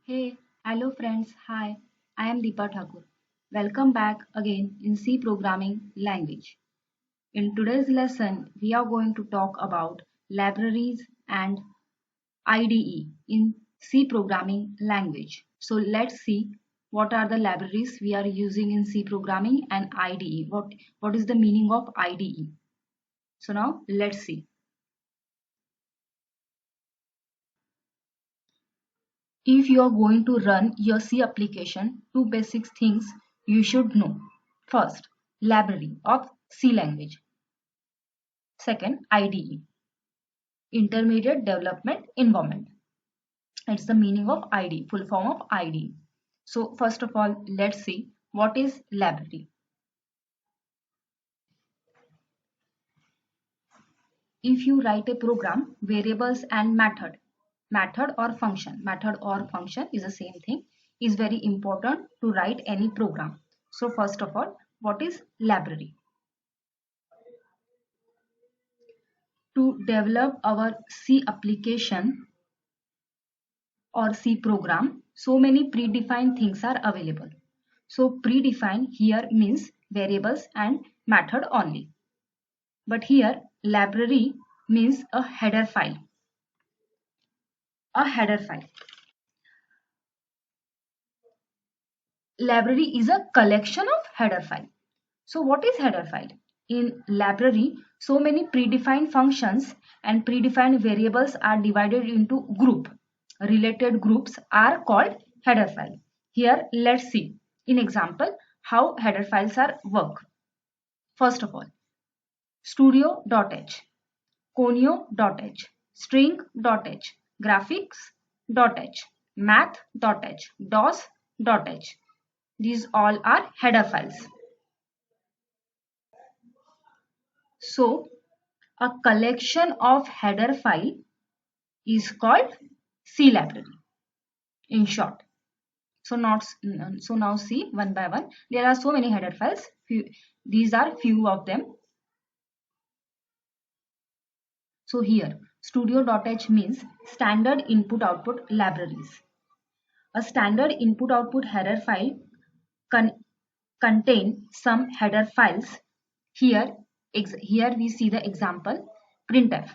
Hey, hello friends. Hi, I am Deepa Thakur. Welcome back again in C programming language. In today's lesson, we are going to talk about libraries and IDE in C programming language. So let's see what are the libraries we are using in C programming and IDE. What is the meaning of IDE? So now let's see. If you are going to run your C application, two basic things you should know. First, library of C language. Second, IDE, Intermediate Development Environment. It's the meaning of IDE, full form of IDE. So first of all, let's see what is library. If you write a program, variables and method or function is the same thing, is very important to write any program. So first of all, what is library? To develop our C application or C program, so many predefined things are available. So predefined here means variables and method only. But here library means a header file. A header file. Library is a collection of header file. So what is header file? In library, so many predefined functions and predefined variables are divided into group. Related groups are called header file. Here let's see in example how header files are work. First of all, studio.h, conio.h, string.h, graphics.h, math.h, dos.h. These all are header files. So a collection of header file is called C library in short. So now see one by one. There are so many header files. These are few of them. So here studio.h means standard input output libraries. A standard input output header file contain some header files. Here we see the example printf.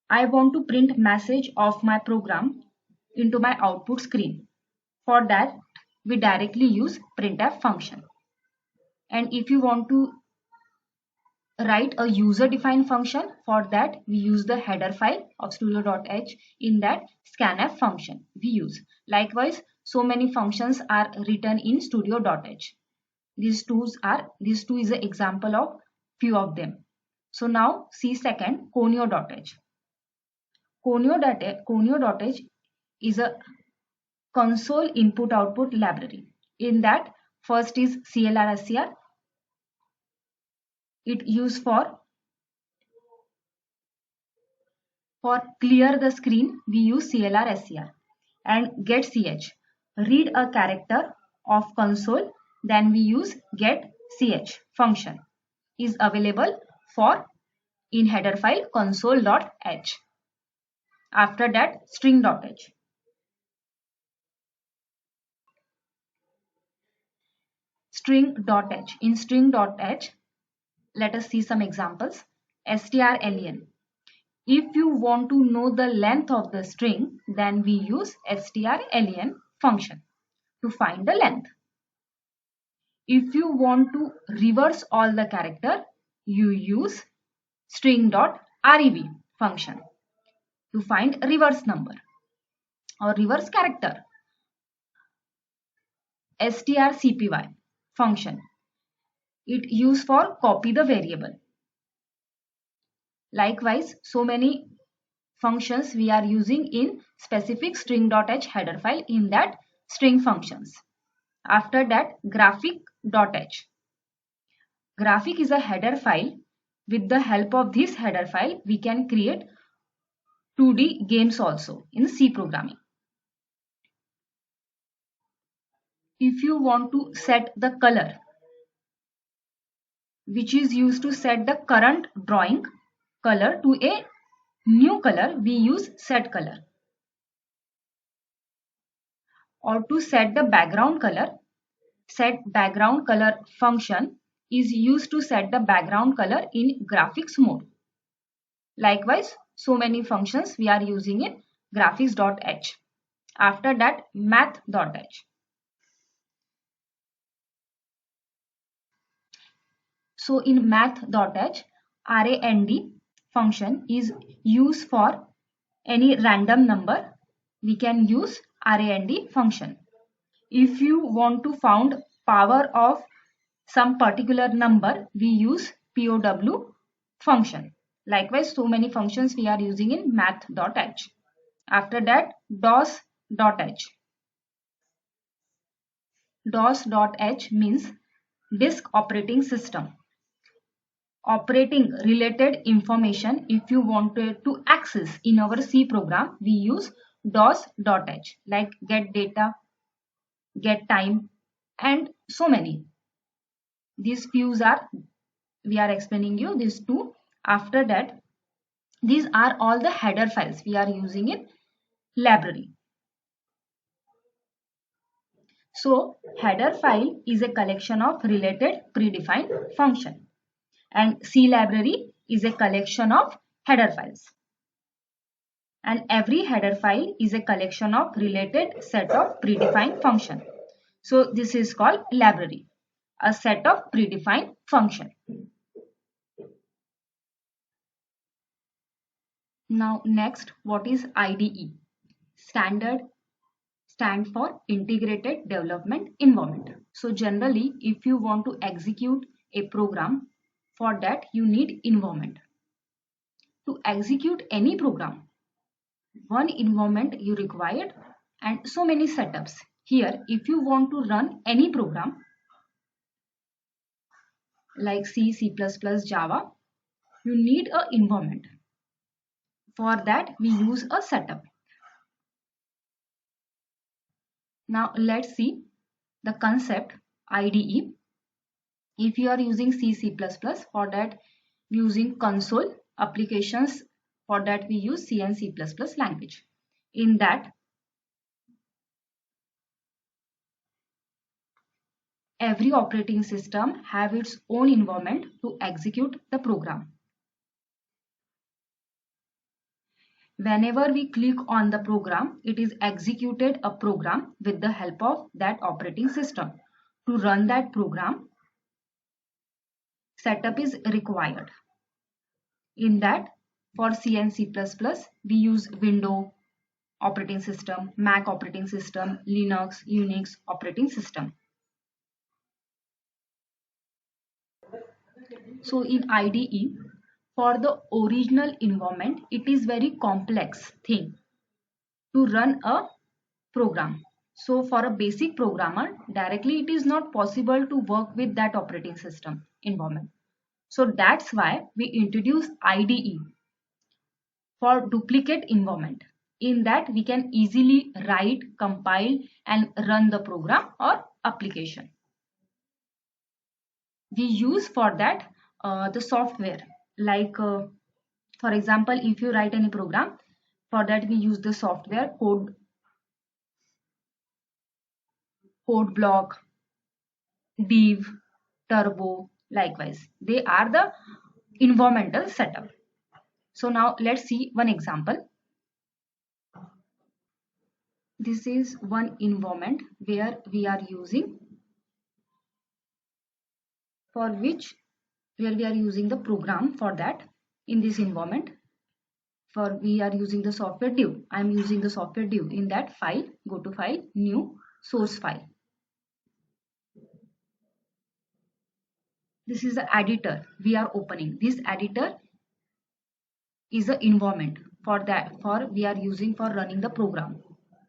I want to print message of my program into my output screen. For that, we directly use printf function. And if you want to write a user defined function, for that we use the header file of studio.h. In that scanf function we use. Likewise, so many functions are written in studio.h. These two is an example of few of them. So now see second conio.h. Conio.h is a console input output library. In that, first is CLR/SCR. It used for clear the screen. We use CLR/SCR. And getch, read a character of console. Then we use getch function. Is available for in header file console.h. After that, string.h. String.h. In string.h, let us see some examples. strlen. If you want to know the length of the string, then we use strlen function to find the length. If you want to reverse all the character, you use string.rev function to find reverse number or reverse character. strcpy function. It used for copy the variable. Likewise, so many functions we are using in specific string.h header file, in that string functions. After that, graphic.h. Graphic is a header file. With the help of this header file, we can create 2D games also in C programming. If you want to set the color, which is used to set the current drawing color to a new color, we use set color. Or to set the background color, set background color function is used to set the background color in graphics mode. Likewise, so many functions we are using in graphics.h. After that, math.h. So in math.h, rand function is used for any random number. We can use rand function. If you want to find power of some particular number, we use POW function. Likewise, so many functions we are using in math.h. After that, DOS.h. DOS.h means disk operating system. Operating related information, if you wanted to access in our C program, we use DOS.h, like get data, get time, and so many. These fews are, we are explaining you these two. After that, these are all the header files we are using in library. So header file is a collection of related predefined function, and C library is a collection of header files. And every header file is a collection of related set of predefined function. So this is called library, a set of predefined function. Now next, what is IDE? Stand for Integrated Development Environment. So generally, if you want to execute a program, for that you need environment. To execute any program, one environment you required and so many setups. Here, if you want to run any program like C, C++, Java, you need an environment. For that, we use a setup. Now let's see the concept IDE. If you are using C, C++, for that using console applications, for that we use C and C++ language. In that, every operating system have its own environment to execute the program. Whenever we click on the program, it is executed a program with the help of that operating system. To run that program, setup is required. In that, for C and C++, we use Windows operating system, Mac operating system, Linux, Unix operating system. So in IDE, for the original environment, it is very complex thing to run a program. So for a basic programmer, directly it is not possible to work with that operating system environment. So that's why we introduce IDE for duplicate environment. In that we can easily write, compile and run the program or application. We use for that the software, like for example, if you write any program, for that we use the software code block, div, turbo. Likewise, they are the environmental setup. So now let's see one example. This is one environment where we are using, for which where we are using the program. For that, in this environment, for we are using the software div. I am using the software div. In that file, go to file, new, source file. This is the editor we are opening. This editor is the environment for that, for we are using for running the program,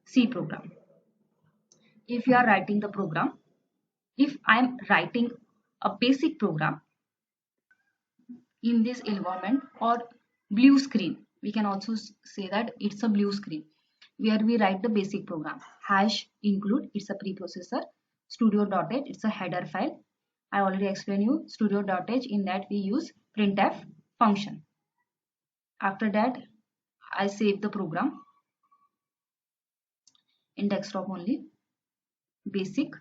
C program. If you are writing the program, if I am writing a basic program in this environment or blue screen, we can also say that it's a blue screen where we write the basic program. Hash include, it's a preprocessor. Studio.h, it's a header file. I already explained you studio.h. In that we use printf function. After that, I save the program in desktop only. basic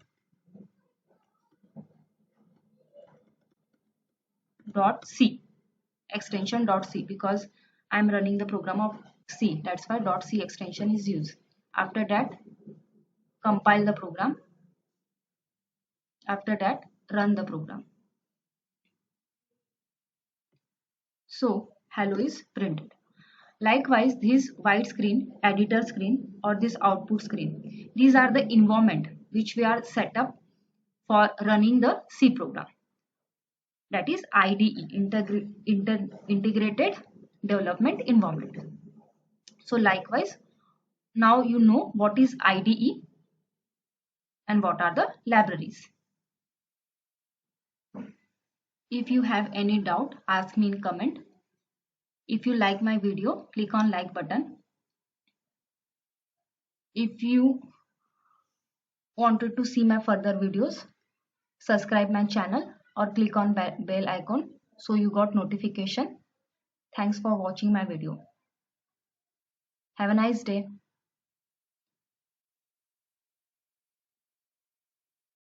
dot c, extension dot c, because I'm running the program of C, that's why dot c extension is used. After that, compile the program. After that, run the program. So hello is printed. Likewise, this white screen, editor screen, or this output screen, these are the environment which we are set up for running the C program. That is IDE, Integrated Development Environment. So likewise, now you know what is IDE and what are the libraries. If you have any doubt, ask me in comment. If you like my video, click on like button. If you wanted to see my further videos, subscribe my channel or click on bell icon so you got notification. Thanks for watching my video. Have a nice day.